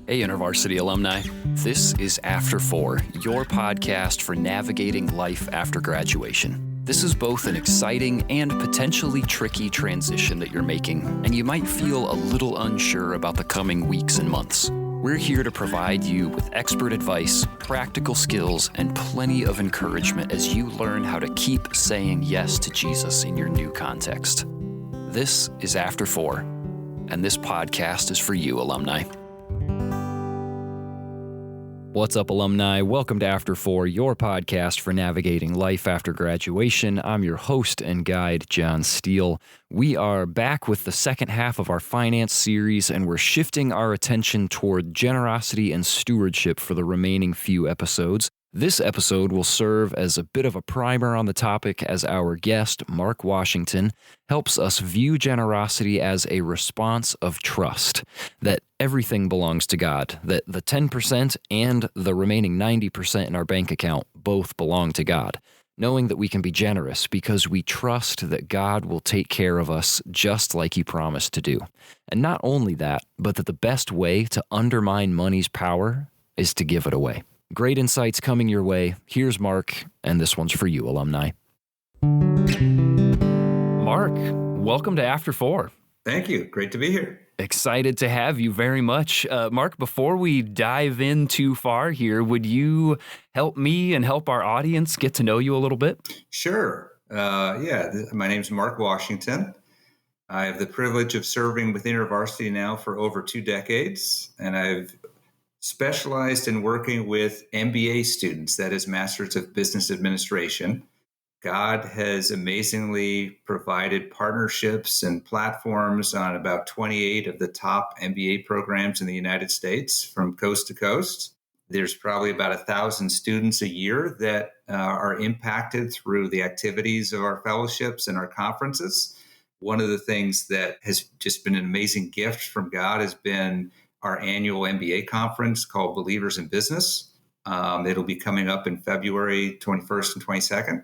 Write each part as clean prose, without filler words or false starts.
Hey, InterVarsity alumni. This is After 4, your podcast for navigating life after graduation. This is both an exciting and potentially tricky transition that you're making, and you might feel a little unsure about the coming weeks and months. We're here to provide you with expert advice, practical skills, and plenty of encouragement as you learn how to keep saying yes to Jesus in your new context. This is After 4, and this podcast is for you, alumni. What's up, alumni? Welcome to After 4, your podcast for navigating life after graduation. I'm your host and guide, John Steele. We are back with the second half of our finance series, and we're shifting our attention toward generosity and stewardship for the remaining few episodes. This episode will serve as a bit of a primer on the topic as our guest, Mark Washington, helps us view generosity as a response of trust, that everything belongs to God, that the 10% and the remaining 90% in our bank account both belong to God, knowing that we can be generous because we trust that God will take care of us just like He promised to do. And not only that, but that the best way to undermine money's power is to give it away. Great insights coming your way. Here's Mark, and this one's for you, alumni. Mark, welcome to After 4. Thank you. Great to be here. Excited to have you very much. Mark, before we dive in too far here, would you help me and help our audience get to know you a little bit? Sure. My name's Mark Washington. I have the privilege of serving with InterVarsity now for over 2 decades, and I've specialized in working with MBA students, that is Masters of Business Administration. God has amazingly provided partnerships and platforms on about 28 of the top MBA programs in the United States from coast to coast. There's probably about 1,000 students a year that are impacted through the activities of our fellowships and our conferences. One of the things that has just been an amazing gift from God has been our annual MBA conference called Believers in Business. It'll be coming up in February 21st and 22nd.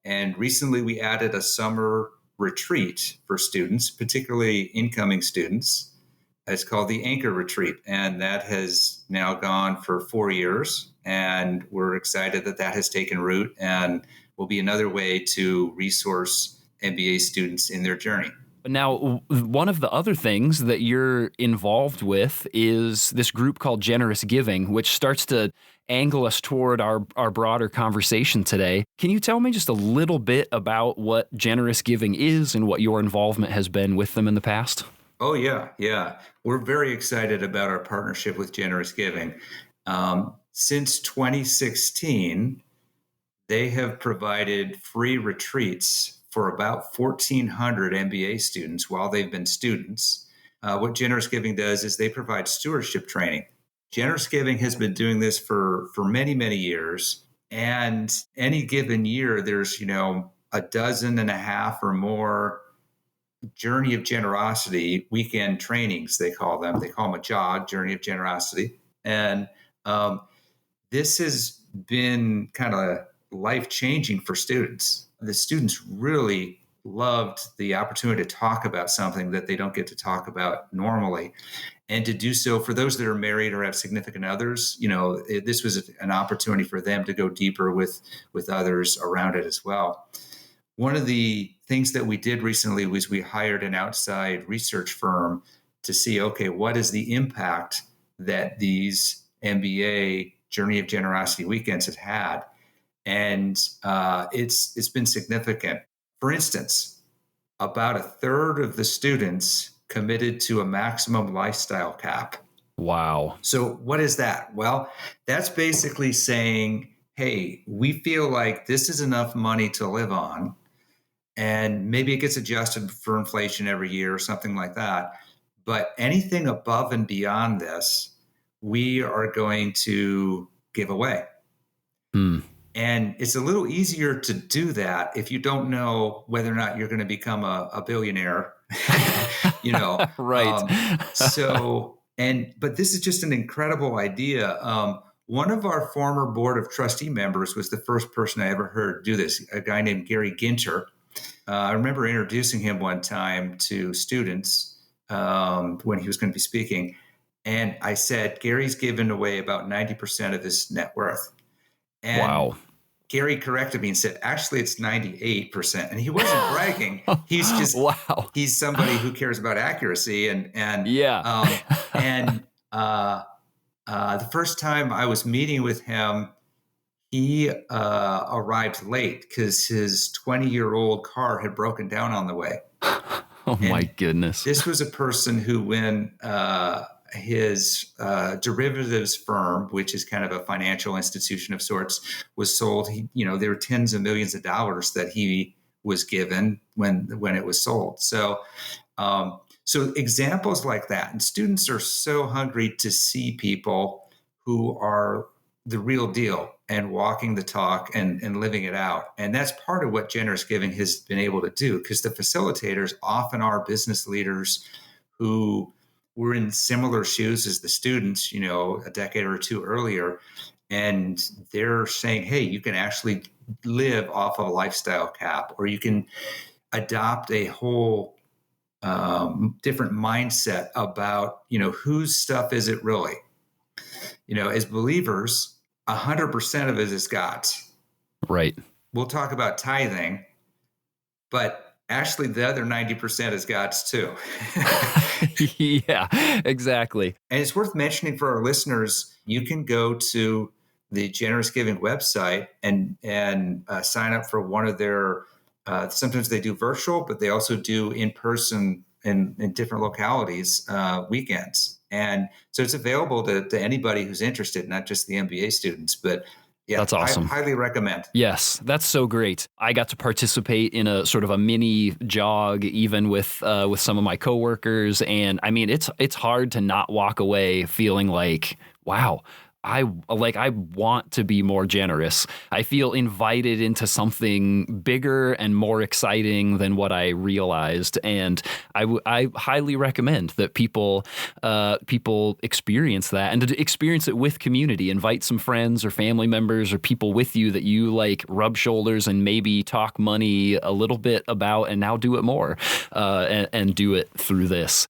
And recently we added a summer retreat for students, particularly incoming students. It's called the Anchor Retreat. And that has now gone for 4 years. And we're excited that that has taken root and will be another way to resource MBA students in their journey. Now, one of the other things that you're involved with is this group called Generous Giving, which starts to angle us toward our broader conversation today. Can you tell me just a little bit about what Generous Giving is and what your involvement has been with them in the past? Oh, yeah. We're very excited about our partnership with Generous Giving. Since 2016, they have provided free retreats for about 1,400 MBA students while they've been students. What Generous Giving does is they provide stewardship training. Generous Giving has been doing this for many, many years. And any given year, there's, a dozen and a half or more Journey of Generosity weekend trainings, they call them. They call them a JOG, Journey of Generosity. And this has been kind of life-changing for students. The students really loved the opportunity to talk about something that they don't get to talk about normally. And to do so for those that are married or have significant others, this was an opportunity for them to go deeper with others around it as well. One of the things that we did recently was we hired an outside research firm to see, okay, what is the impact that these MBA Journey of Generosity weekends have had? And it's been significant. For instance, about a third of the students committed to a maximum lifestyle cap. Wow. So what is that? Well, that's basically saying, hey, we feel like this is enough money to live on, and maybe it gets adjusted for inflation every year or something like that. But anything above and beyond this, we are going to give away. And it's a little easier to do that if you don't know whether or not you're going to become a billionaire, Right. But this is just an incredible idea. One of our former board of trustee members was the first person I ever heard do this, a guy named Gary Ginter. I remember introducing him one time to students when he was going to be speaking. And I said, Gary's given away about 90% of his net worth. And Wow. Gary corrected me and said, actually, it's 98%. And he wasn't bragging. He's just, Wow. he's somebody who cares about accuracy. Yeah. And the first time I was meeting with him, he arrived late because his 20-year-old car had broken down on the way. Oh my And goodness. this was a person who, when his derivatives firm, which is kind of a financial institution of sorts, was sold, there were tens of millions of dollars that he was given when it was sold. So examples like that, and students are so hungry to see people who are the real deal and walking the talk and living it out. And that's part of what generous giving has been able to do, because the facilitators often are business leaders who were in similar shoes as the students, a decade or two earlier. And they're saying, hey, you can actually live off of a lifestyle cap, or you can adopt a whole different mindset about, whose stuff is it really? As believers, 100% of it is God's. Right. We'll talk about tithing, but actually the other 90% is God's too. Yeah, exactly. And it's worth mentioning for our listeners, you can go to the Generous Giving website and sign up for one of their, sometimes they do virtual, but they also do in person in different localities, weekends. And so it's available to anybody who's interested, not just the MBA students, but yeah, That's awesome. I highly recommend. Yes, that's so great. I got to participate in a sort of a mini jog, even with some of my coworkers, and I mean, it's hard to not walk away feeling like, wow, I want to be more generous. I feel invited into something bigger and more exciting than what I realized, and I highly recommend that people experience that, and to experience it with community. Invite some friends or family members or people with you that you like, rub shoulders and maybe talk money a little bit about, and now do it more, and do it through this.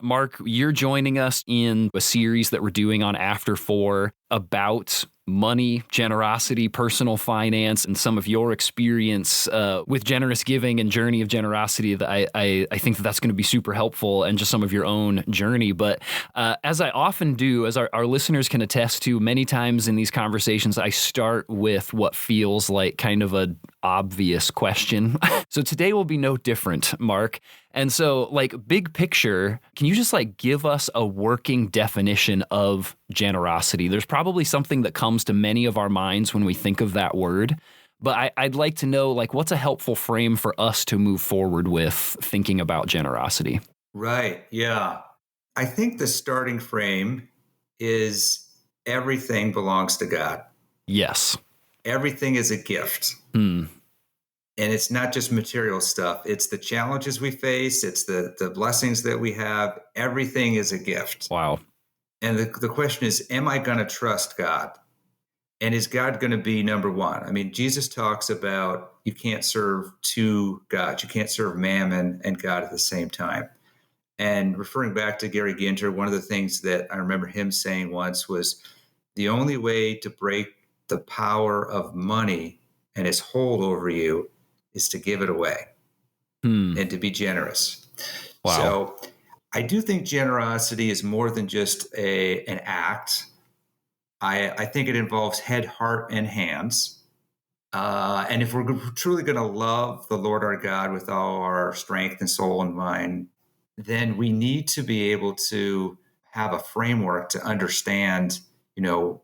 Mark, you're joining us in a series that we're doing on After 4 about money, generosity, personal finance, and some of your experience with generous giving and journey of generosity. That I think that's going to be super helpful, and just some of your own journey. But as I often do, as our listeners can attest to, many times in these conversations, I start with what feels like kind of an obvious question. So today will be no different, Mark. And so, like, big picture, can you just give us a working definition of generosity? There's probably something that comes to many of our minds when we think of that word, but I'd like to know, what's a helpful frame for us to move forward with thinking about generosity? Right. Yeah. I think the starting frame is everything belongs to God. Yes. Everything is a gift. And it's not just material stuff. It's the challenges we face. It's the blessings that we have. Everything is a gift. Wow. And the question is, am I going to trust God? And is God going to be number one? I mean, Jesus talks about you can't serve two gods. You can't serve Mammon and God at the same time. And referring back to Gary Ginter, one of the things that I remember him saying once was, the only way to break the power of money and its hold over you is to give it away and to be generous. Wow. So I do think generosity is more than just an act. I think it involves head, heart, and hands. And if we're truly going to love the Lord our God with all our strength and soul and mind, then we need to be able to have a framework to understand,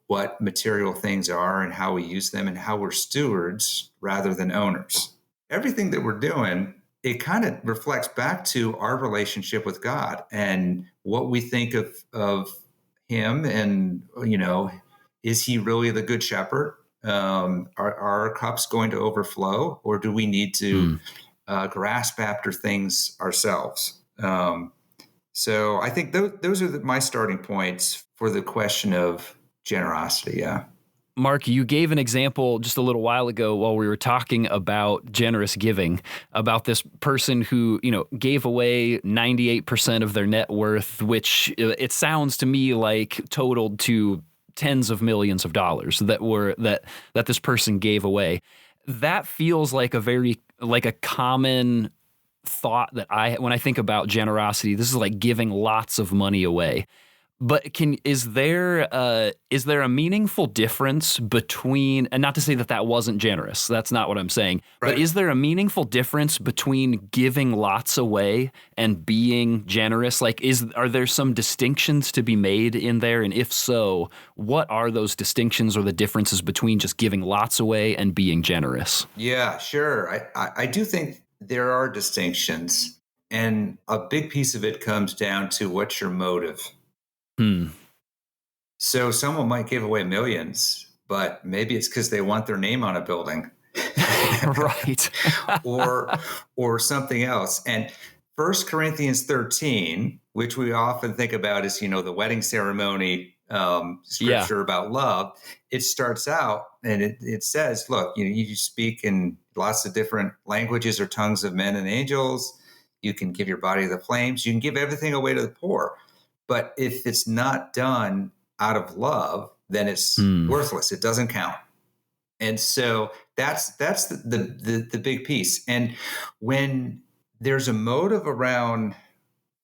what material things are and how we use them, and how we're stewards rather than owners. Everything that we're doing, it kind of reflects back to our relationship with God and what we think of him. And, is he really the good shepherd? Are our cups going to overflow, or do we need to grasp after things ourselves? So I think those are my starting points for the question of generosity. Yeah. Mark, you gave an example just a little while ago while we were talking about generous giving, about this person who, gave away 98% of their net worth, which it sounds to me like totaled to tens of millions of dollars that this person gave away. That feels like a common thought that when I think about generosity, this is like giving lots of money away. But is there a meaningful difference between, and not to say that wasn't generous, that's not what I'm saying, Right. but is there a meaningful difference between giving lots away and being generous? Like, are there some distinctions to be made in there? And if so, what are those distinctions or the differences between just giving lots away and being generous? Yeah, sure. I do think there are distinctions, and a big piece of it comes down to what's your motive. So someone might give away millions, but maybe it's because they want their name on a building. Right. or something else. And 1 Corinthians 13, which we often think about as, the wedding ceremony scripture about love, it starts out and it says, look, you speak in lots of different languages or tongues of men and angels. You can give your body to the flames. You can give everything away to the poor. But if it's not done out of love, then it's worthless. It doesn't count. And so that's the big piece. And when there's a motive around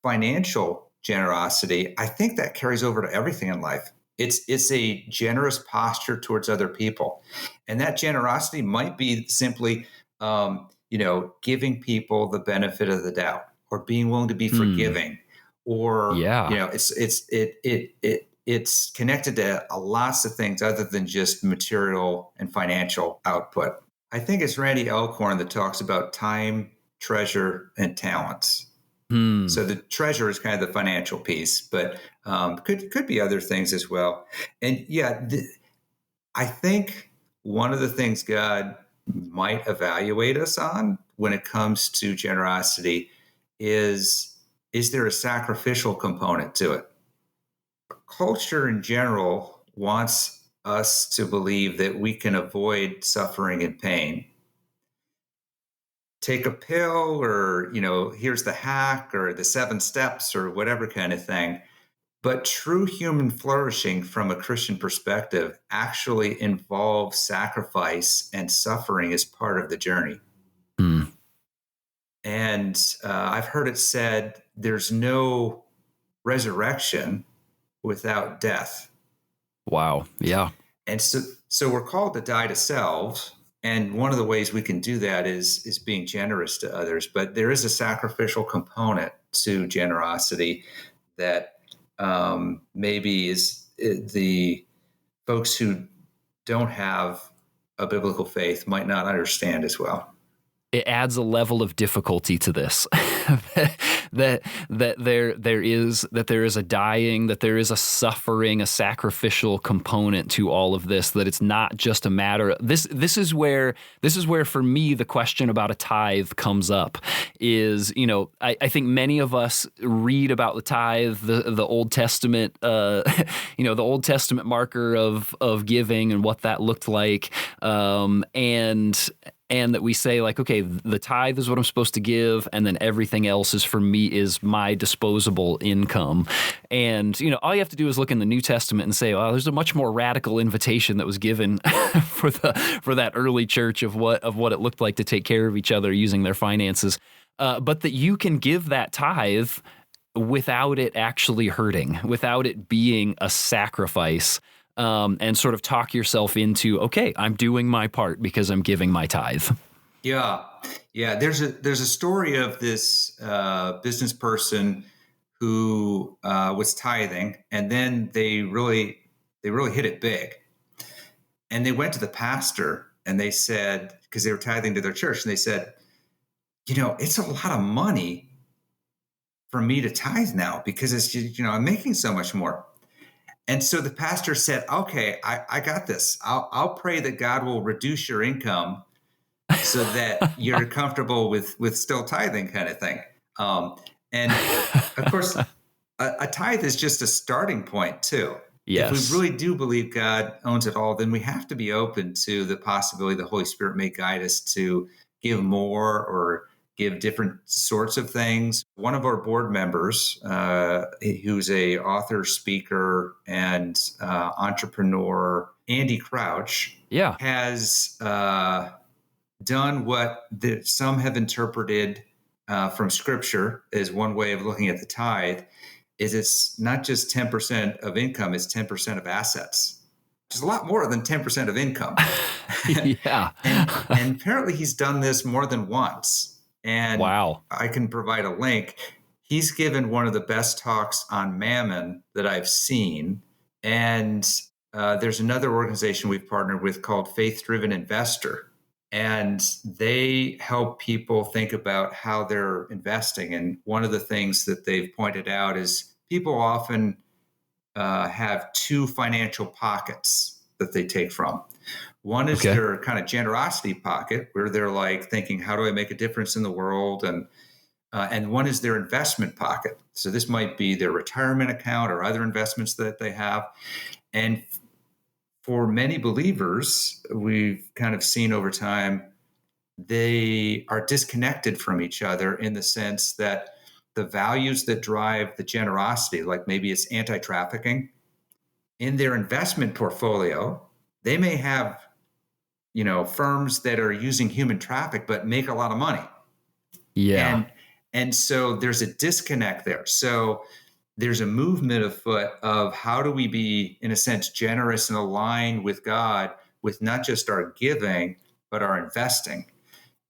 financial generosity, I think that carries over to everything in life. It's a generous posture towards other people. And that generosity might be simply, giving people the benefit of the doubt, or being willing to be forgiving, or, it's connected to lots of things other than just material and financial output. I think it's Randy Alcorn that talks about time, treasure, and talents. So the treasure is kind of the financial piece, but could be other things as well. And I think one of the things God might evaluate us on when it comes to generosity is there a sacrificial component to it? Culture in general wants us to believe that we can avoid suffering and pain. Take a pill, or, here's the hack or the 7 steps or whatever kind of thing. But true human flourishing from a Christian perspective actually involves sacrifice and suffering as part of the journey. And I've heard it said there's no resurrection without death. Wow. Yeah. And so we're called to die to self. And one of the ways we can do that is being generous to others. But there is a sacrificial component to generosity that maybe is the folks who don't have a biblical faith might not understand as well. It adds a level of difficulty to this. that there is a dying, that there is a suffering, a sacrificial component to all of this. That it's not just a matter of, this is where for me the question about a tithe comes up. Is, I think many of us read about the tithe, the Old Testament, the Old Testament marker of giving and what that looked like, and that we say, like, okay, the tithe is what I'm supposed to give, and then everything else is my disposable income. And, all you have to do is look in the New Testament and say, well, there's a much more radical invitation that was given for that early church of what it looked like to take care of each other using their finances. But that you can give that tithe without it actually hurting, without it being a sacrifice. And sort of talk yourself into, okay, I'm doing my part because I'm giving my tithe. Yeah. There's a story of this business person who was tithing, and then they really hit it big. And they went to the pastor and they said, because they were tithing to their church, and they said, it's a lot of money for me to tithe now because it's, I'm making so much more. And so the pastor said, okay, I got this. I'll pray that God will reduce your income so that you're comfortable with still tithing, kind of thing. And of course, a tithe is just a starting point too. if we Yes. really do believe God owns it all, then we have to be open to the possibility the Holy Spirit may guide us to give more or give different sorts of things. One of our board members, who's a author, speaker, and entrepreneur, Andy Crouch, Yeah. has done what some have interpreted from Scripture as one way of looking at the tithe. Is it's not just 10% of income, it's 10% of assets, which is a lot more than 10% of income. Yeah. and apparently he's done this more than once. And Wow. I can provide a link. He's given one of the best talks on mammon that I've seen. And there's another organization we've partnered with called Faith Driven Investor. And they help people think about how they're investing. And one of the things that they've pointed out is people often have two financial pockets that they take from. One is Okay. their kind of generosity pocket, where they're like thinking, "How do I make a difference in the world?" And one is their investment pocket. So this might be their retirement account or other investments that they have. And for many believers, we've kind of seen over time, they are disconnected from each other in the sense that the values that drive the generosity, like maybe it's anti-trafficking, in their investment portfolio, they may have, firms that are using human traffic but make a lot of money. Yeah. And so there's a disconnect there. So there's a movement afoot of how do we be, in a sense, generous and aligned with God with not just our giving, but our investing.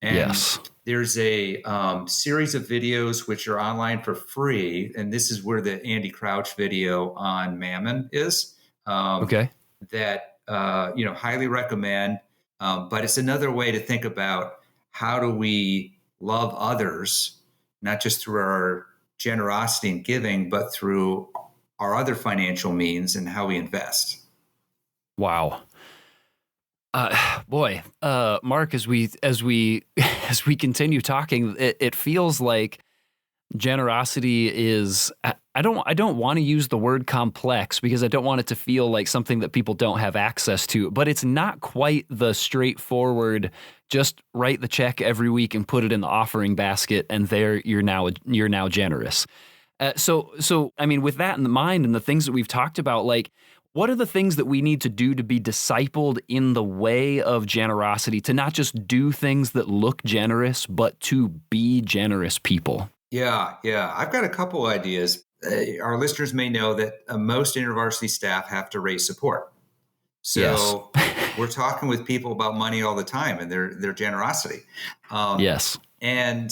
And Yes. there's a series of videos which are online for free. And this is where the Andy Crouch video on Mammon is, Okay. that, highly recommend. But it's another way to think about how do we love others, not just through our generosity and giving, but through our other financial means and how we invest. Wow. Boy, Mark, as we as we continue talking, it feels like generosity is. I don't want to use the word complex because I don't want it to feel like something that people don't have access to. But it's not quite the straightforward. Just write the check every week and put it in the offering basket, and there you're now generous. So I mean, with that in mind and the things that we've talked about, like, what are the things that we need to do to be discipled in the way of generosity, to not just do things that look generous, but to be generous people? Yeah. I've got a couple ideas. Our listeners may know that most InterVarsity staff have to raise support. Yes. So we're talking with people about money all the time and their generosity. Yes. And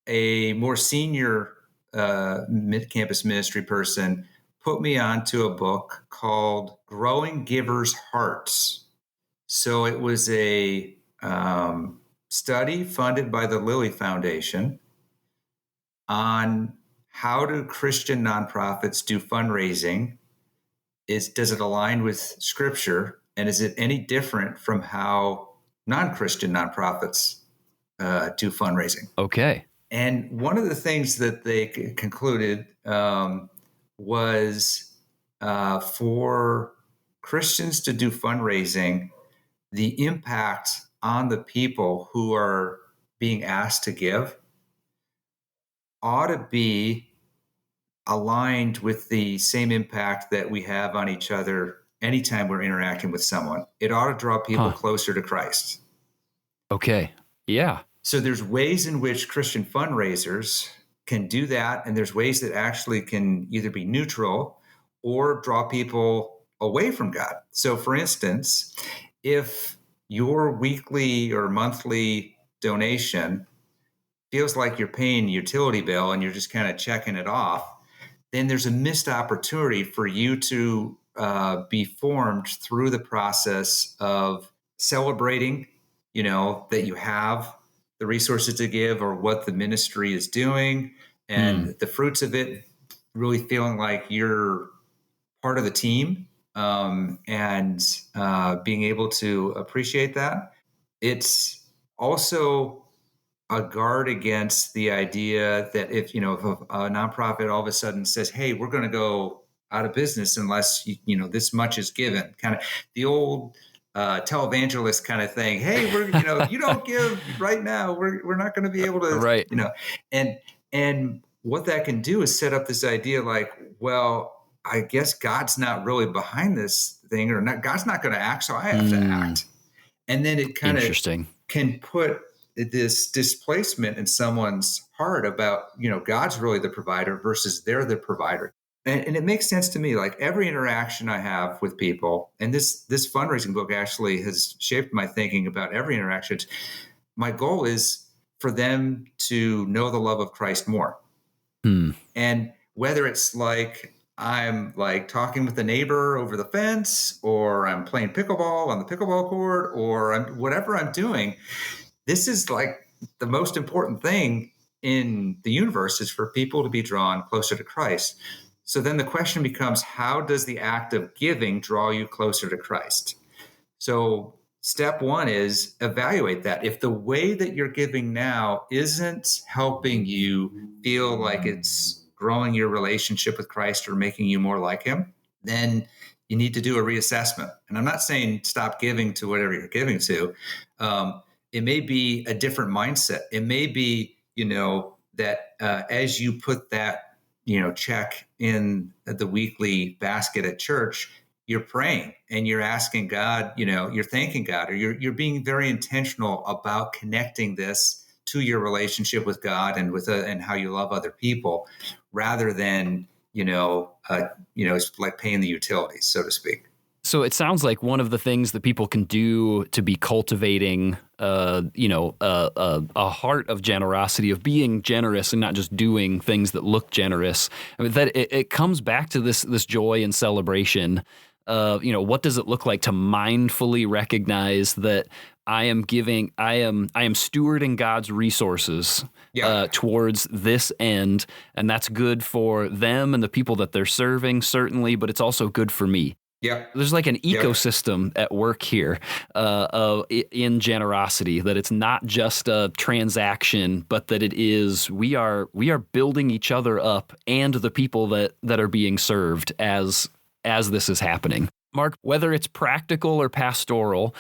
a more senior mid-campus ministry person put me onto a book called Growing Givers' Hearts. So it was a study funded by the Lilly Foundation on how do Christian nonprofits do fundraising. Does it align with Scripture, and is it any different from how non-Christian nonprofits do fundraising? Okay. And one of the things that they concluded was for Christians to do fundraising, the impact on the people who are being asked to give ought to be aligned with the same impact that we have on each other anytime we're interacting with someone. It ought to draw people closer to Christ. Okay. Yeah. So there's ways in which Christian fundraisers can do that, and there's ways that actually can either be neutral or draw people away from God. So for instance, if your weekly or monthly donation feels like you're paying a utility bill and you're just kind of checking it off, then there's a missed opportunity for you to be formed through the process of celebrating, that you have the resources to give or what the ministry is doing and the fruits of it, really feeling like you're part of the team, and being able to appreciate that. It's also a guard against the idea that if a nonprofit all of a sudden says, "Hey, we're going to go out of business unless this much is given. Kind of the old televangelist kind of thing. Hey, you don't give right now, we're not going to be able to, Right. and what that can do is set up this idea like, well, I guess God's not really behind this thing, or not, God's not going to act, so I have to act. And then it kind of Interesting. can put this displacement in someone's heart about, God's really the provider versus they're the provider. And it makes sense to me. Like every interaction I have with people, and this fundraising book actually has shaped my thinking about every interaction. My goal is for them to know the love of Christ more. And whether it's like I'm like talking with the neighbor over the fence, or I'm playing pickleball on the pickleball court, or whatever I'm doing, this is like the most important thing in the universe, is for people to be drawn closer to Christ. So then the question becomes, how does the act of giving draw you closer to Christ? So step one is evaluate that. If the way that you're giving now isn't helping you feel like it's growing your relationship with Christ or making you more like him, then you need to do a reassessment. And I'm not saying stop giving to whatever you're giving to. It may be a different mindset. It may be, that as you put that, check in the weekly basket at church, you're praying and you're asking God, you're thanking God, or you're being very intentional about connecting this to your relationship with God and and how you love other people, rather than, it's like paying the utilities, so to speak. So it sounds like one of the things that people can do to be cultivating, a heart of generosity, of being generous and not just doing things that look generous, that it comes back to this joy and celebration. What does it look like to mindfully recognize that I am stewarding God's resources towards this end, and that's good for them and the people that they're serving, certainly, but it's also good for me. Yeah, there's like an ecosystem at work here in generosity, that it's not just a transaction, but that it is we are building each other up and the people that are being served as this is happening. Mark, whether it's practical or pastoral,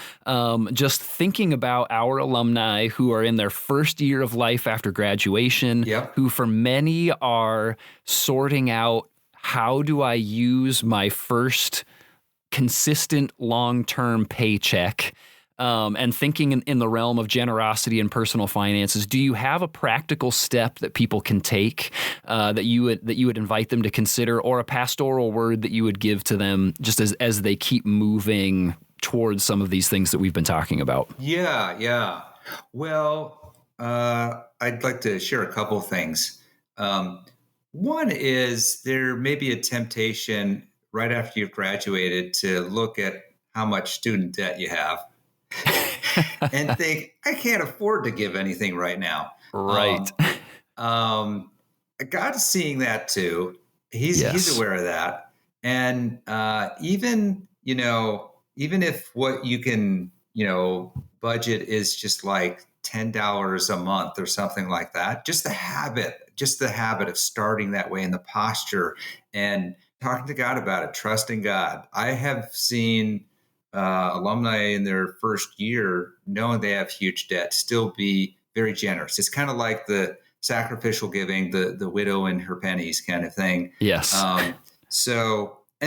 just thinking about our alumni who are in their first year of life after graduation, who for many are sorting out, how do I use my first consistent long-term paycheck, and thinking in the realm of generosity and personal finances, do you have a practical step that people can take that you would invite them to consider, or a pastoral word that you would give to them just as they keep moving towards some of these things that we've been talking about? Yeah. Well, I'd like to share a couple of things. One is there may be a temptation right after you've graduated to look at how much student debt you have and think, I can't afford to give anything right now. Right. God's seeing that too. He's aware of that. And even if what you can, budget is just like $10 a month or something like that, just the habit of starting that way, and the posture and talking to God about it, trusting God. I have seen alumni in their first year, knowing they have huge debt, still be very generous. It's kind of like the sacrificial giving, the widow and her pennies kind of thing. Yes. And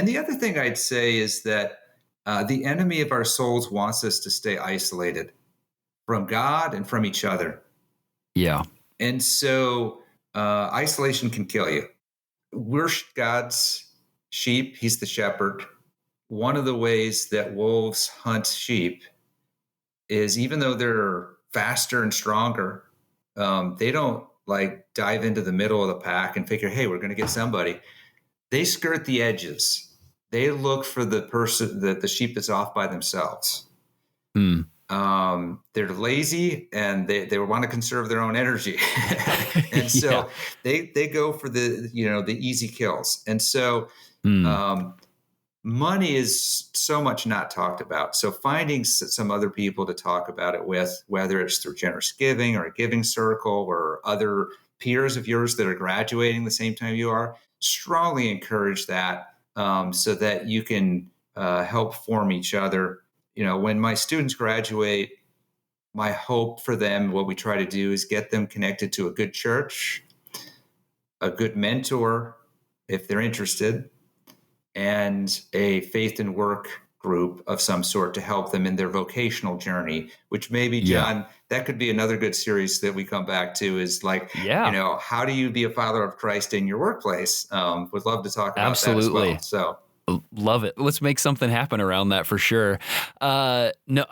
the other thing I'd say is that the enemy of our souls wants us to stay isolated from God and from each other. Yeah. And so isolation can kill you. We're God's sheep. He's the shepherd. One of the ways that wolves hunt sheep is, even though they're faster and stronger, they don't like dive into the middle of the pack and figure, hey, we're going to get somebody. They skirt the edges. They look for the person, the sheep that's off by themselves. They're lazy and they want to conserve their own energy. And so they go for the easy kills. And so money is so much not talked about. So finding some other people to talk about it with, whether it's through generous giving or a giving circle or other peers of yours that are graduating the same time you are, strongly encourage that. so that you can help form each other. When my students graduate, my hope for them, what we try to do is get them connected to a good church, a good mentor, if they're interested, and a faith and work group of some sort to help them in their vocational journey, which maybe, John, that could be another good series that we come back to, is like, how do you be a follower of Christ in your workplace? Would love to talk about that as well. So love it. Let's make something happen around that for sure. No,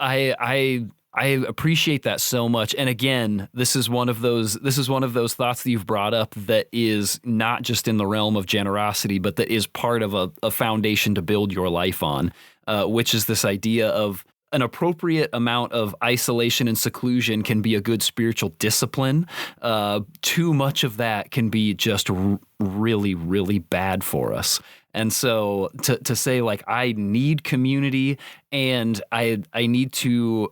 I appreciate that so much. And again, this is one of those thoughts that you've brought up that is not just in the realm of generosity, but that is part of a foundation to build your life on, which is this idea of an appropriate amount of isolation and seclusion can be a good spiritual discipline. Too much of that can be just really, really bad for us. And so to say, like, I need community, and I need to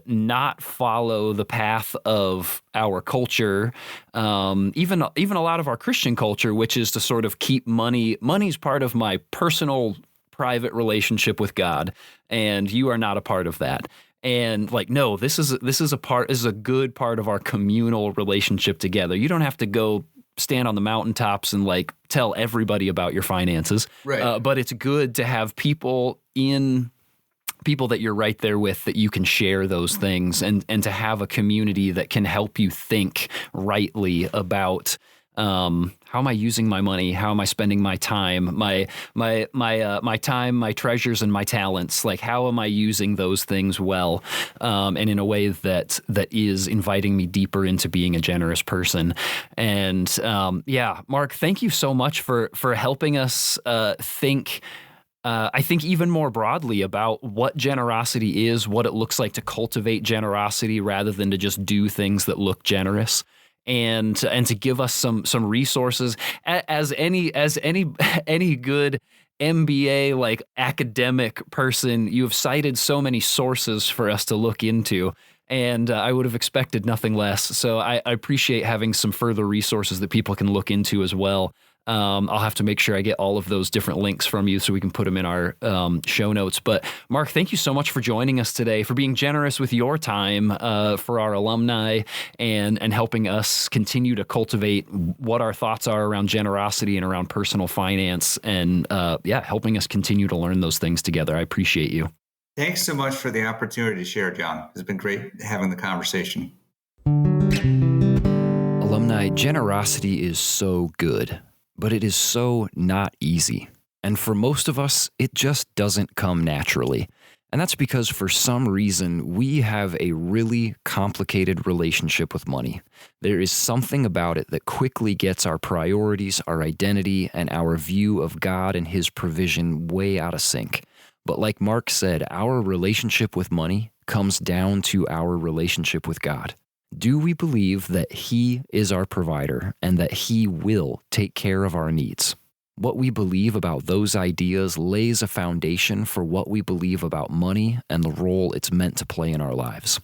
not follow the path of our culture, even a lot of our Christian culture, which is to sort of keep money. Money's part of my personal private relationship with God, and you are not a part of that. And like, no, this is a good part of our communal relationship together. You don't have to go stand on the mountaintops and like tell everybody about your finances. Right. But it's good to have people that you're right there with, that you can share those things, and to have a community that can help you think rightly about how am I using my money? How am I spending my time, my time, my treasures, and my talents? Like, how am I using those things well, and in a way that is inviting me deeper into being a generous person? And Mark, thank you so much for helping us think. I think even more broadly about what generosity is, what it looks like to cultivate generosity rather than to just do things that look generous. And to give us some resources, as any good MBA like academic person, you have cited so many sources for us to look into, and I would have expected nothing less. So I appreciate having some further resources that people can look into as well. I'll have to make sure I get all of those different links from you so we can put them in our show notes. But Mark, thank you so much for joining us today, for being generous with your time for our alumni, and helping us continue to cultivate what our thoughts are around generosity and around personal finance, and helping us continue to learn those things together. I appreciate you. Thanks so much for the opportunity to share, John. It's been great having the conversation. Alumni, generosity is so good, but it is so not easy. And for most of us, it just doesn't come naturally. And that's because for some reason, we have a really complicated relationship with money. There is something about it that quickly gets our priorities, our identity, and our view of God and His provision way out of sync. But like Mark said, our relationship with money comes down to our relationship with God. Do we believe that He is our provider and that He will take care of our needs? What we believe about those ideas lays a foundation for what we believe about money and the role it's meant to play in our lives.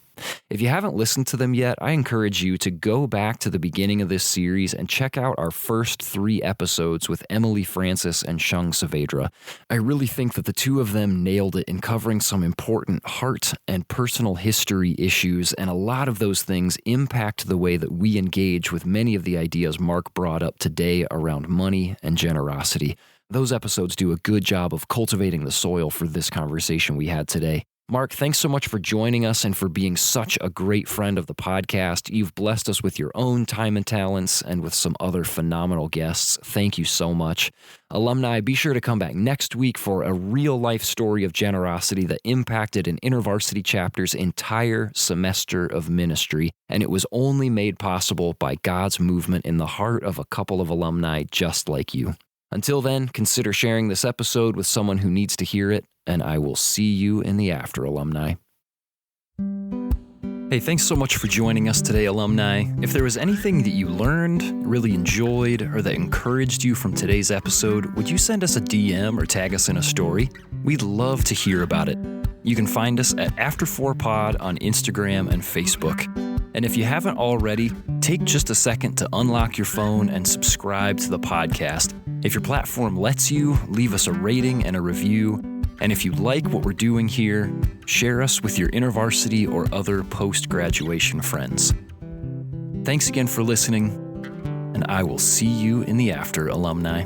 If you haven't listened to them yet, I encourage you to go back to the beginning of this series and check out our first 3 episodes with Emily Francis and Shung Saavedra. I really think that the two of them nailed it in covering some important heart and personal history issues, and a lot of those things impact the way that we engage with many of the ideas Mark brought up today around money and generosity. Those episodes do a good job of cultivating the soil for this conversation we had today. Mark, thanks so much for joining us and for being such a great friend of the podcast. You've blessed us with your own time and talents and with some other phenomenal guests. Thank you so much. Alumni, be sure to come back next week for a real-life story of generosity that impacted an InterVarsity chapter's entire semester of ministry, and it was only made possible by God's movement in the heart of a couple of alumni just like you. Until then, consider sharing this episode with someone who needs to hear it, and I will see you in the after, alumni. Hey, thanks so much for joining us today, alumni. If there was anything that you learned, really enjoyed, or that encouraged you from today's episode, would you send us a DM or tag us in a story? We'd love to hear about it. You can find us at After4Pod on Instagram and Facebook. And if you haven't already, take just a second to unlock your phone and subscribe to the podcast. If your platform lets you, leave us a rating and a review. And if you like what we're doing here, share us with your InterVarsity or other post-graduation friends. Thanks again for listening, and I will see you in the after, alumni.